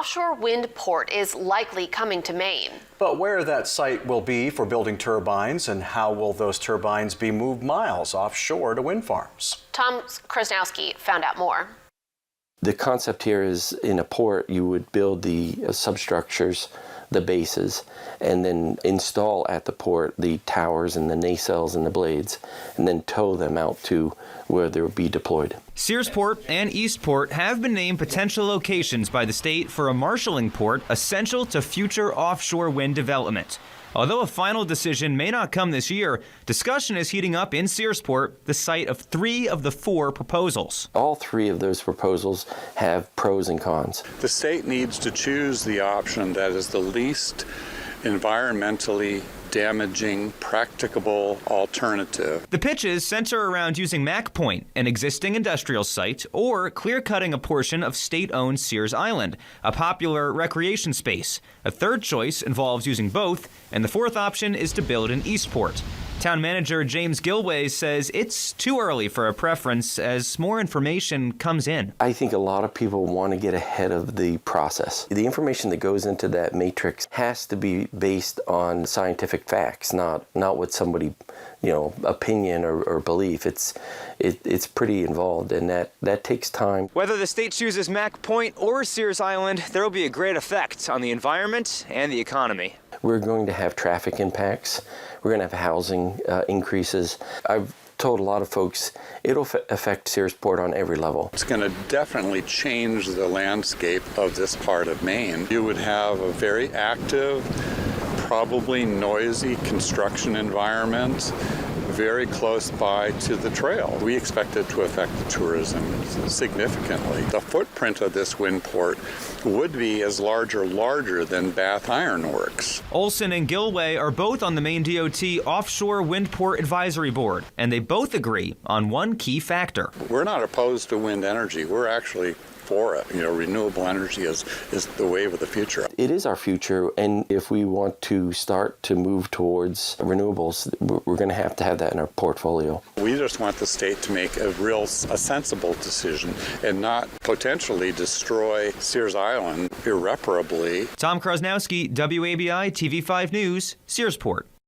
offshore wind port is likely coming to Maine. But where that site will be for building turbines and how will those turbines be moved miles offshore to wind farms? Tom Krasnowski found out more. The concept here is in a port, you would build the substructures, the bases, and then install at the port the towers and the nacelles and the blades, and then tow them out to where they will be deployed. Searsport and Eastport have been named potential locations by the state for a marshalling port essential to future offshore wind development. Although a final decision may not come this year, discussion is heating up in Searsport, the site of 3 of the 4 proposals. All 3 of those proposals have pros and cons. The state needs to choose the option that is the least environmentally damaging, practicable alternative. The pitches center around using Mack Point, an existing industrial site, or clear-cutting a portion of state-owned Sears Island, a popular recreation space. A third choice involves using both, and the fourth option is to build in Eastport. Town manager James Gilway says it's too early for a preference as more information comes in. I think a lot of people want to get ahead of the process. The information that goes into that matrix has to be based on scientific facts, not what somebody, opinion or belief. It's pretty involved, and that takes time. Whether the state chooses Mack Point or Sears Island, there will be a great effect on the environment and the economy. We're going to have traffic impacts. We're going to have housing increases. I've told a lot of folks it'll affect Searsport on every level. It's going to definitely change the landscape of this part of Maine. You would have a very active, probably noisy construction environment very close by to the trail. We expect it to affect the tourism significantly. The footprint of this wind port would be as larger than Bath Iron Works. Olson and Gilway are both on the Maine DOT Offshore Wind Port Advisory Board, and they both agree on one key factor. We're not opposed to wind energy. We're actually for it. Renewable energy is the wave of the future. It is our future, and if we want to start to move towards renewables, we're going to have that in our portfolio. We just want the state to make a sensible decision and not potentially destroy Sears Island irreparably. Tom Krasnowski, WABI TV5 News, Searsport.